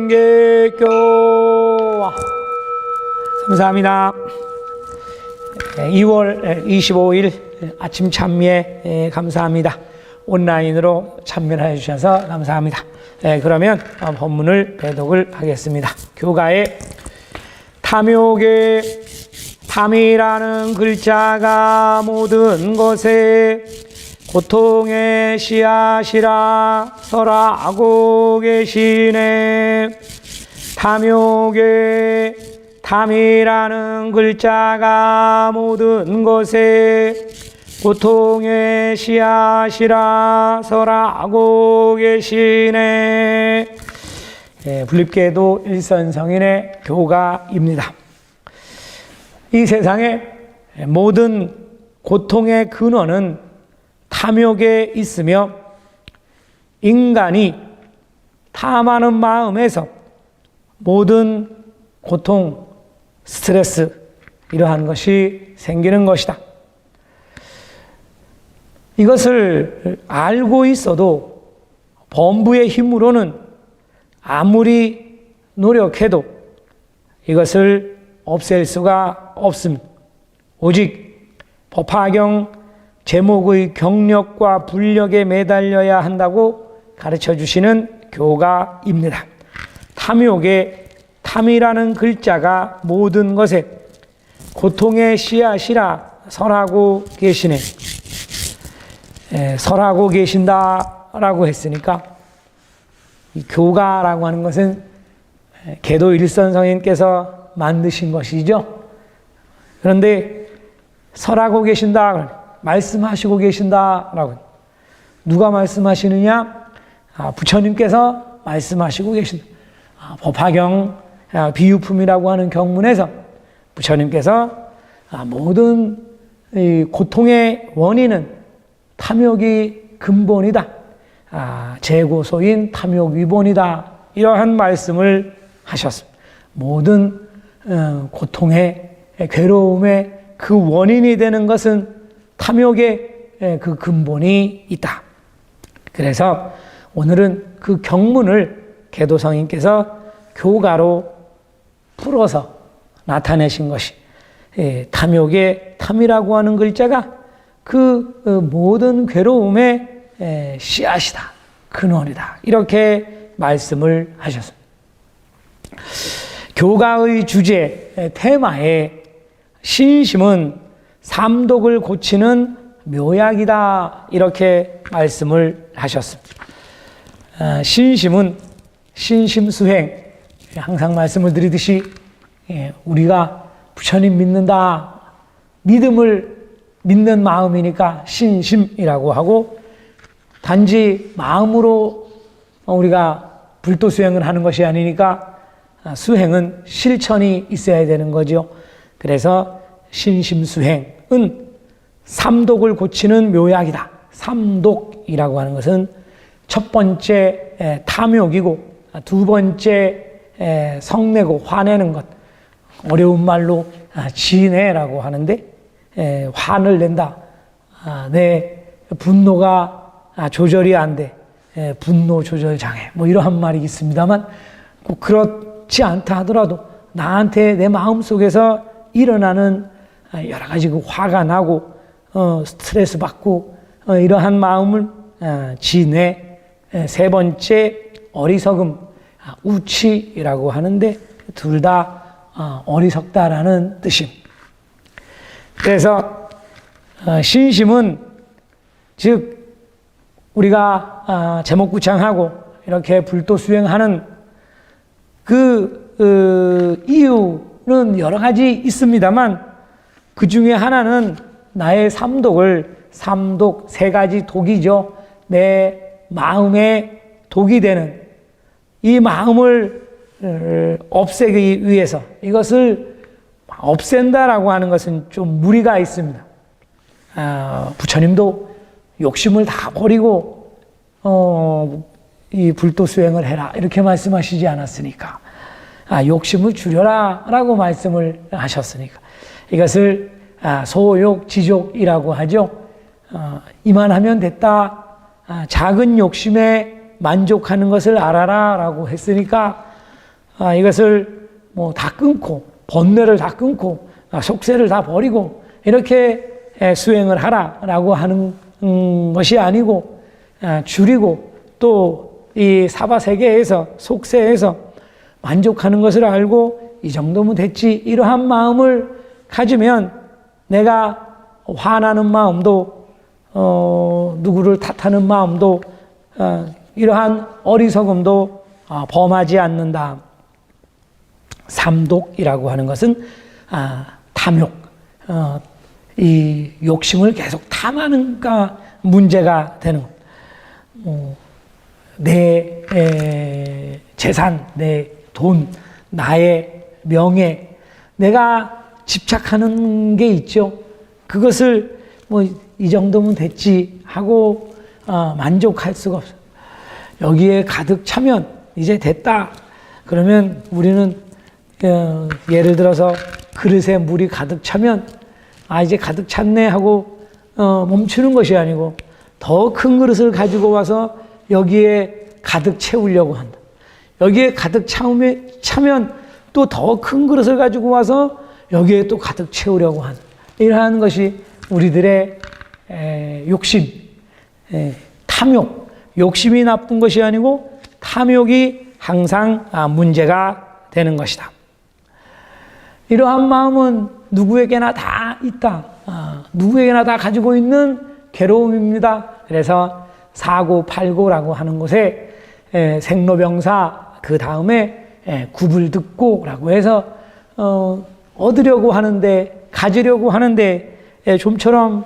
법경계교. 감사합니다. 2월 25일 아침 참미에 감사합니다. 온라인으로 참여를 해주셔서 감사합니다. 그러면 본문을 배독을 하겠습니다. 교가에 탐욕의 탐이라는 글자가 모든 것에 고통의 씨앗이라 설하고 계시네. 탐욕의 탐이라는 글자가 모든 것에 고통의 씨앗이라 설하고 계시네. 불립계도 일선성인의 교가입니다. 이 세상의 모든 고통의 근원은 탐욕에 있으며 인간이 탐하는 마음에서 모든 고통, 스트레스 이러한 것이 생기는 것이다. 이것을 알고 있어도 범부의 힘으로는 아무리 노력해도 이것을 없앨 수가 없습니다. 오직 법화경 제목의 경력과 불력에 매달려야 한다고 가르쳐 주시는 교가입니다. 탐욕의 탐이라는 글자가 모든 것에 고통의 씨앗이라 설하고 계시네. 설하고 계신다라고 했으니까 이 교가라고 하는 것은 계도 일선성인께서 만드신 것이죠. 그런데 설하고 계신다, 말씀하시고 계신다라고. 누가 말씀하시느냐? 부처님께서 말씀하시고 계신다. 법화경 비유품이라고 하는 경문에서 부처님께서 모든 고통의 원인은 탐욕이 근본이다. 재고소인 탐욕 위본이다. 이러한 말씀을 하셨습니다. 모든 고통의 괴로움의 그 원인이 되는 것은 탐욕의 그 근본이 있다. 그래서 오늘은 그 경문을 계도성인께서 교가로 풀어서 나타내신 것이 탐욕의 탐이라고 하는 글자가 그 모든 괴로움의 씨앗이다. 근원이다. 이렇게 말씀을 하셨습니다. 교가의 주제, 테마에 신심은 삼독을 고치는 묘약이다. 이렇게 말씀을 하셨습니다. 신심은 신심수행. 항상 말씀을 드리듯이 우리가 부처님 믿는다. 믿음을 믿는 마음이니까 신심이라고 하고, 단지 마음으로 우리가 불도 수행을 하는 것이 아니니까 수행은 실천이 있어야 되는 거죠. 그래서 신심수행은 삼독을 고치는 묘약이다. 삼독이라고 하는 것은 첫 번째 탐욕이고, 두 번째 성내고 화내는 것, 어려운 말로 진해라고 하는데, 화를 낸다. 내 분노가 조절이 안 돼. 분노 조절 장애. 뭐 이러한 말이 있습니다만, 꼭 그렇지 않다 하더라도 나한테 내 마음 속에서 일어나는 여러 가지 그 화가 나고 스트레스 받고 이러한 마음을 진해. 세 번째 어리석음, 우치라고 하는데 둘 다 어리석다라는 뜻입니다. 그래서 신심은 즉 우리가 제목구창하고 이렇게 불도 수행하는 그 이유는 여러 가지 있습니다만, 그 중에 하나는 나의 삼독, 세 가지 독이죠. 내 마음에 독이 되는 이 마음을 없애기 위해서, 이것을 없앤다라고 하는 것은 좀 무리가 있습니다. 부처님도 욕심을 다 버리고 이 불도 수행을 해라 이렇게 말씀하시지 않았으니까, 욕심을 줄여라 라고 말씀을 하셨으니까, 이것을 소욕지족이라고 하죠. 이만하면 됐다. 작은 욕심에 만족하는 것을 알아라 라고 했으니까 이것을 뭐 다 끊고 번뇌를 다 끊고 속세를 다 버리고 이렇게 수행을 하라라고 하는 것이 아니고 줄이고 또 이 사바세계에서 속세에서 만족하는 것을 알고 이 정도면 됐지 이러한 마음을 가지면 내가 화나는 마음도 누구를 탓하는 마음도 이러한 어리석음도 범하지 않는다. 삼독이라고 하는 것은 탐욕, 이 욕심을 계속 탐하는가 문제가 되는 것. 내 재산, 내 돈, 나의 명예, 내가 집착하는 게 있죠. 그것을 뭐 이 정도면 됐지 하고 만족할 수가 없어요. 여기에 가득 차면 이제 됐다. 그러면 우리는 예를 들어서 그릇에 물이 가득 차면 이제 가득 찼네 하고 멈추는 것이 아니고 더 큰 그릇을 가지고 와서 여기에 가득 채우려고 한다. 여기에 가득 차면 또 더 큰 그릇을 가지고 와서 여기에 또 가득 채우려고 한다. 이러한 것이 우리들의 욕심, 탐욕, 욕심이 나쁜 것이 아니고 탐욕이 항상 문제가 되는 것이다. 이러한 마음은 누구에게나 다 있다. 누구에게나 다 가지고 있는 괴로움입니다. 그래서 사고팔고라고 하는 곳에 생로병사 그 다음에 구불듣고라고 해서 얻으려고 하는데 가지려고 하는데 좀처럼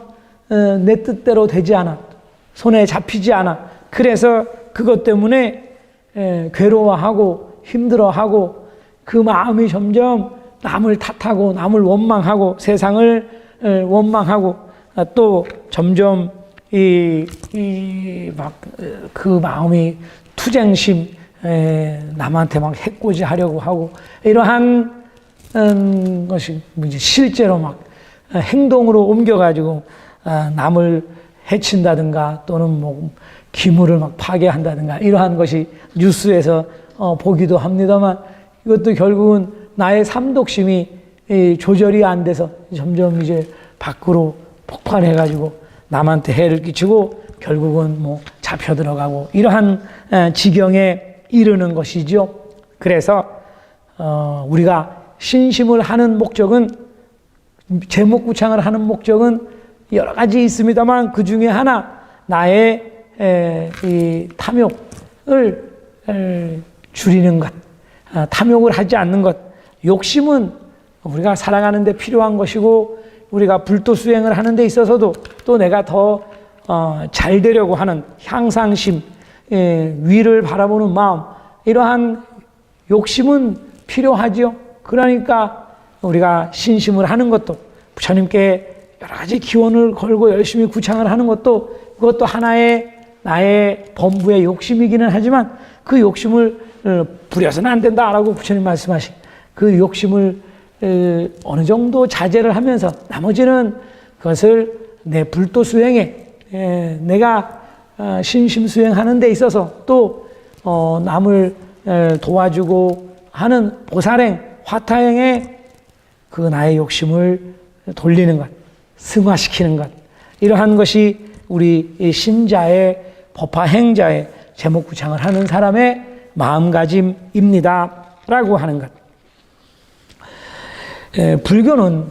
내 뜻대로 되지 않아. 손에 잡히지 않아. 그래서 그것 때문에 괴로워하고 힘들어하고 그 마음이 점점 남을 탓하고 남을 원망하고 세상을 원망하고 또 점점 그 마음이 투쟁심 남한테 막 해코지 하려고 하고 이러한 것이 실제로 막 행동으로 옮겨가지고 남을 해친다든가 또는 뭐 기물을 막 파괴한다든가 이러한 것이 뉴스에서 보기도 합니다만 이것도 결국은 나의 삼독심이 조절이 안 돼서 점점 이제 밖으로 폭발해가지고 남한테 해를 끼치고 결국은 뭐 잡혀 들어가고 이러한 지경에 이르는 것이죠. 그래서 우리가 신심을 하는 목적은 제목구창을 하는 목적은 여러 가지 있습니다만 그 중에 하나 나의 이 탐욕을 줄이는 것, 탐욕을 하지 않는 것. 욕심은 우리가 살아가는 데 필요한 것이고 우리가 불도 수행을 하는 데 있어서도 또 내가 더 잘 되려고 하는 향상심, 위를 바라보는 마음 이러한 욕심은 필요하죠. 그러니까 우리가 신심을 하는 것도 부처님께 여러 가지 기원을 걸고 열심히 구창을 하는 것도 그것도 하나의 나의 범부의 욕심이기는 하지만 그 욕심을 부려서는 안 된다라고 부처님 말씀하신 그 욕심을 어느 정도 자제를 하면서 나머지는 그것을 내 불도 수행에 내가 신심 수행하는 데 있어서 또 남을 도와주고 하는 보살행, 화타행에 그 나의 욕심을 돌리는 것, 승화시키는 것 이러한 것이 우리 신자의 법화행자의 제목구창을 하는 사람의 마음가짐입니다 라고 하는 것. 불교는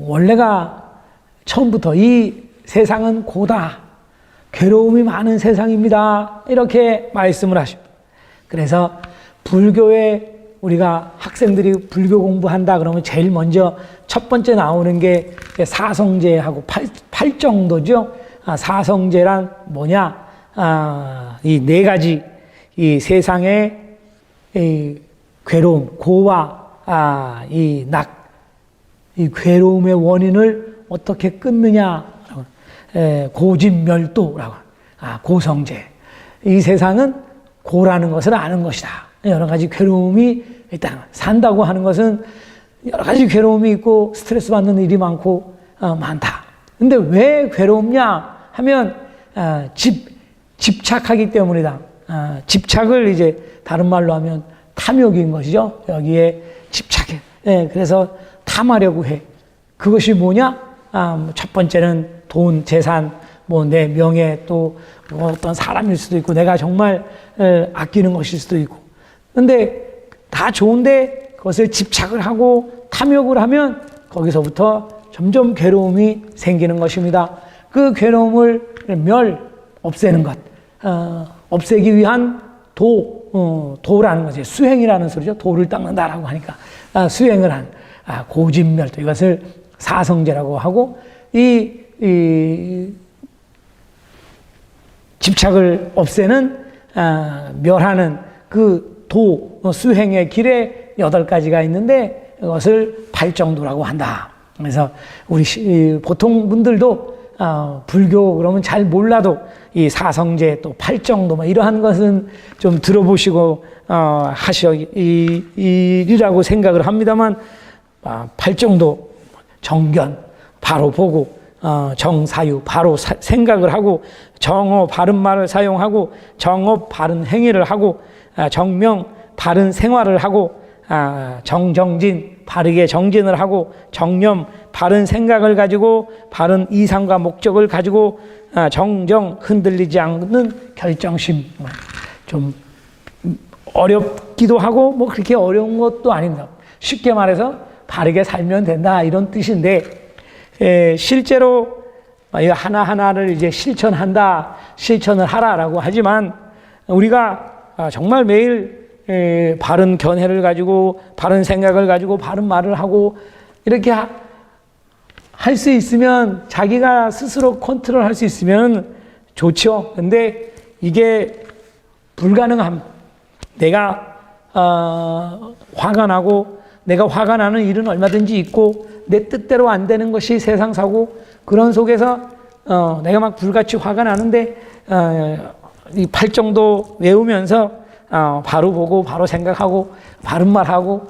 원래가 처음부터 이 세상은 고다, 괴로움이 많은 세상입니다 이렇게 말씀을 하십니다. 그래서 불교에 우리가 학생들이 불교 공부한다 그러면 제일 먼저 첫 번째 나오는 게 사성제하고 팔정도죠. 사성제란 뭐냐? 이 네 가지 이 세상의 이 괴로움, 고와 이 낙, 이 괴로움의 원인을 어떻게 끊느냐? 고진멸도라고 고성제. 이 세상은 고라는 것을 아는 것이다. 여러 가지 괴로움이 일단 산다고 하는 것은 여러 가지 괴로움이 있고 스트레스 받는 일이 많고 많다. 근데 왜 괴롭냐 하면 집착하기 때문이다. 집착을 이제 다른 말로 하면 탐욕인 것이죠. 여기에 집착해. 예, 그래서 탐하려고 해. 그것이 뭐냐? 첫 번째는 돈, 재산, 뭐 내 명예, 또 뭐 어떤 사람일 수도 있고 내가 정말 아끼는 것일 수도 있고. 근데 다 좋은데 그것을 집착을 하고 탐욕을 하면 거기서부터 점점 괴로움이 생기는 것입니다. 그 괴로움을 없애는 것, 없애기 위한 도라는 거지. 수행이라는 소리죠. 도를 닦는다라고 하니까 수행을 한 고진멸도, 이것을 사성제라고 하고, 이 집착을 없애는 멸하는 그 수행의 길에 8가지가 있는데 이것을 팔정도라고 한다. 그래서 우리 보통 분들도 불교 그러면 잘 몰라도 이 사성제 또 팔정도 뭐 이러한 것은 좀 들어보시고 하시리라고 생각을 합니다만, 팔정도 정견 바로 보고, 정사유 바로 생각을 하고, 정어 바른 말을 사용하고, 정업 바른 행위를 하고, 정명 바른 생활을 하고, 정정진 바르게 정진을 하고, 정념 바른 생각을 가지고 바른 이상과 목적을 가지고, 정정 흔들리지 않는 결정심. 좀 어렵기도 하고 뭐 그렇게 어려운 것도 아닙니다. 쉽게 말해서 바르게 살면 된다, 이런 뜻인데, 실제로 하나하나를 이제 실천을 하라라고 하지만, 우리가 정말 매일 바른 견해를 가지고 바른 생각을 가지고 바른 말을 하고 이렇게 할 수 있으면, 자기가 스스로 컨트롤할 수 있으면 좋죠. 근데 이게 불가능함. 내가 화가 나고, 내가 화가 나는 일은 얼마든지 있고, 내 뜻대로 안 되는 것이 세상사고, 그런 속에서 내가 막 불같이 화가 나는데 이 팔정도 외우면서 바로 보고 바로 생각하고 바른 말하고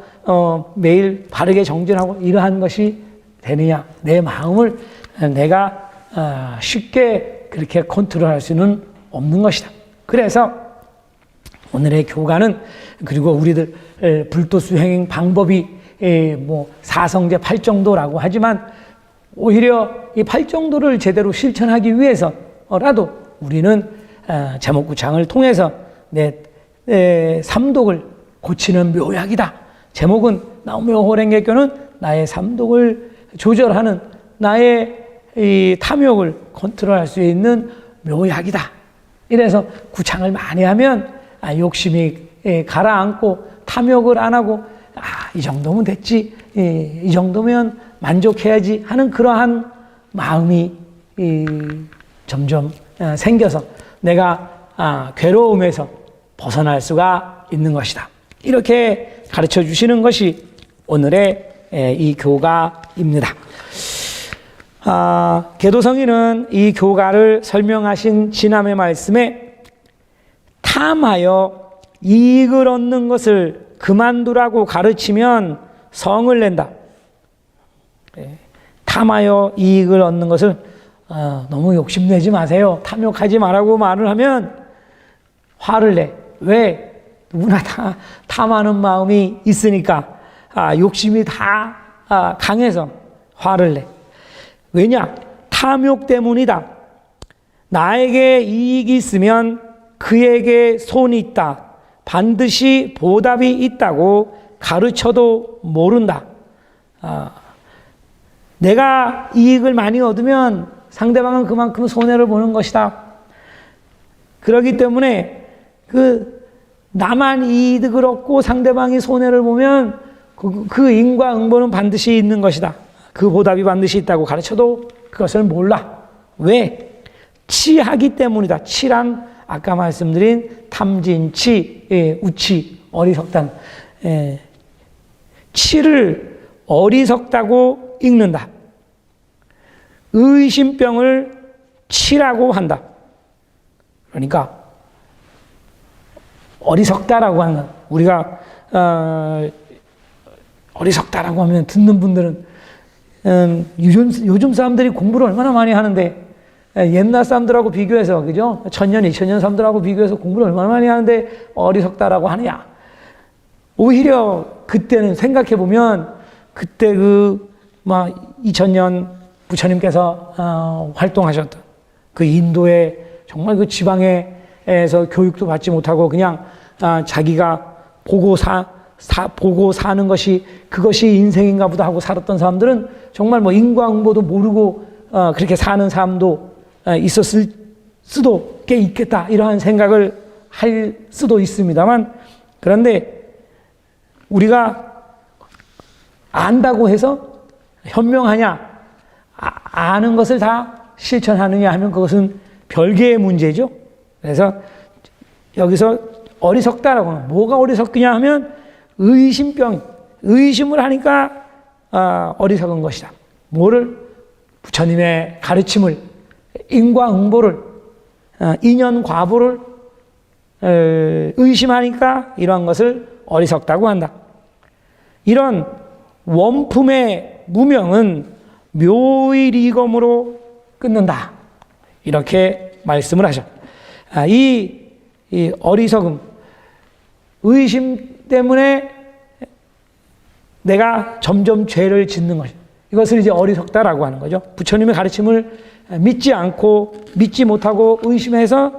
매일 바르게 정진하고 이러한 것이 되느냐? 내 마음을 내가 쉽게 그렇게 컨트롤할 수는 없는 것이다. 그래서 오늘의 교가는, 그리고 우리들 불도 수행 방법이 뭐 사성제 팔정도라고 하지만, 오히려 이 팔정도를 제대로 실천하기 위해서라도 우리는 제목구창을 통해서 내 삼독을 고치는 묘약이다. 제목은 나무묘호랭개교는 나의 삼독을 조절하는, 나의 이 탐욕을 컨트롤할 수 있는 묘약이다. 이래서 구창을 많이 하면 욕심이 가라앉고 탐욕을 안 하고, 이 정도면 됐지, 이 정도면 만족해야지 하는 그러한 마음이 점점 생겨서 내가 괴로움에서 벗어날 수가 있는 것이다. 이렇게 가르쳐 주시는 것이 오늘의 이 교가입니다. 계도성인은 이 교가를 설명하신 지남의 말씀에 탐하여 이익을 얻는 것을 그만두라고 가르치면 성을 낸다. 탐하여 이익을 얻는 것을 너무 욕심내지 마세요. 탐욕하지 말라고 말을 하면 화를 내. 왜? 누구나 다 탐하는 마음이 있으니까, 욕심이 다 강해서 화를 내. 왜냐? 탐욕 때문이다. 나에게 이익이 있으면 그에게 손이 있다. 반드시 보답이 있다고 가르쳐도 모른다. 내가 이익을 많이 얻으면 상대방은 그만큼 손해를 보는 것이다. 그렇기 때문에 나만 이득을 얻고 상대방이 손해를 보면 그 인과응보는 반드시 있는 것이다. 그 보답이 반드시 있다고 가르쳐도 그것을 몰라. 왜? 치하기 때문이다. 치란 아까 말씀드린 탐진치, 우치, 어리석단. 치를 어리석다고 읽는다. 의심병을 치라고 한다. 그러니까 어리석다라고 하는, 우리가 어리석다라고 하면 듣는 분들은 요즘 사람들이 공부를 얼마나 많이 하는데, 옛날 사람들하고 비교해서, 그죠? 1000년, 2000년 사람들하고 비교해서 공부를 얼마나 많이 하는데 어리석다라고 하느냐? 오히려 그때는 생각해 보면 그때 막 2000년 부처님께서 활동하셨던 그 인도의 정말 그 지방에서 교육도 받지 못하고 그냥 자기가 보고 사는 것이 그것이 인생인가 보다 하고 살았던 사람들은 정말 뭐 인과응보도 모르고 그렇게 사는 사람도 있었을 수도 꽤 있겠다 이러한 생각을 할 수도 있습니다만, 그런데 우리가 안다고 해서 현명하냐, 아는 것을 다 실천하느냐 하면 그것은 별개의 문제죠. 그래서 여기서 어리석다라고 하면 뭐가 어리석느냐 하면 의심을 하니까 어리석은 것이다. 뭐를? 부처님의 가르침을, 인과응보를, 인연과보를 의심하니까 이러한 것을 어리석다고 한다. 이런 원품의 무명은 묘의 리검으로 끊는다. 이렇게 말씀을 하셔. 이 어리석음, 의심 때문에 내가 점점 죄를 짓는 것, 이것을 이제 어리석다라고 하는 거죠. 부처님의 가르침을 믿지 않고 믿지 못하고 의심해서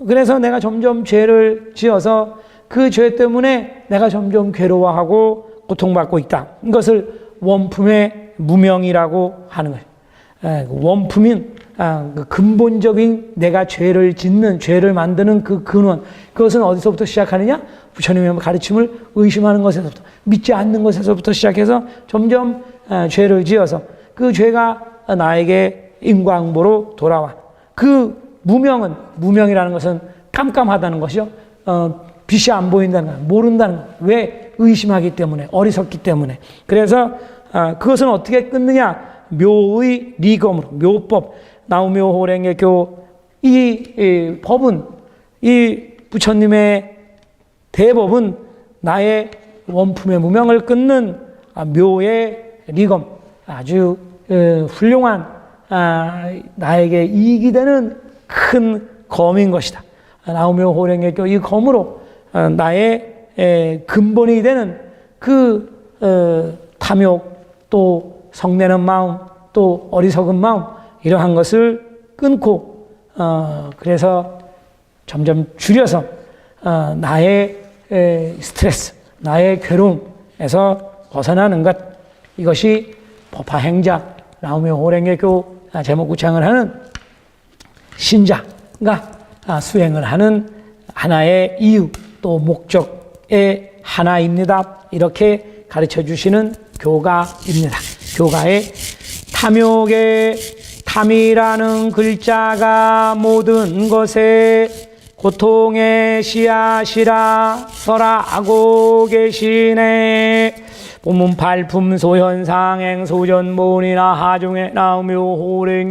그래서 내가 점점 죄를 지어서 그 죄 때문에 내가 점점 괴로워하고 고통받고 있다. 이것을 원품의 무명이라고 하는 거예요. 원품인 그 근본적인 내가 죄를 짓는, 죄를 만드는 그 근원, 그것은 어디서부터 시작하느냐? 부처님의 가르침을 의심하는 것에서부터, 믿지 않는 것에서부터 시작해서 점점 죄를 지어서 그 죄가 나에게 인과응보로 돌아와. 그 무명이라는 것은 깜깜하다는 것이죠. 빛이 안 보인다는 것, 모른다는 것. 왜? 의심하기 때문에, 어리석기 때문에. 그래서 그것은 어떻게 끊느냐? 묘의 리검으로, 묘법, 나우묘호랭개교, 이 법은, 이 부처님의 대법은 나의 원품의 무명을 끊는 묘의 리검, 아주 훌륭한 나에게 이익이 되는 큰 검인 것이다. 나우묘호랭개교, 이 검으로 나의 근본이 되는 그 탐욕, 또 성내는 마음, 또 어리석은 마음, 이러한 것을 끊고 그래서 점점 줄여서 나의 스트레스, 나의 괴로움에서 벗어나는 것, 이것이 법화행자, 나우묘호랭개교 제목구창을 하는 신자가 수행을 하는 하나의 이유, 또 목적의 하나입니다. 이렇게 가르쳐 주시는 교가입니다. 교가의 탐욕의 탐이라는 글자가 모든 것에 고통의 씨앗이라 설하고 계시네. 본문 발품 소현상행 소전본이나 하중에 나오며 호랭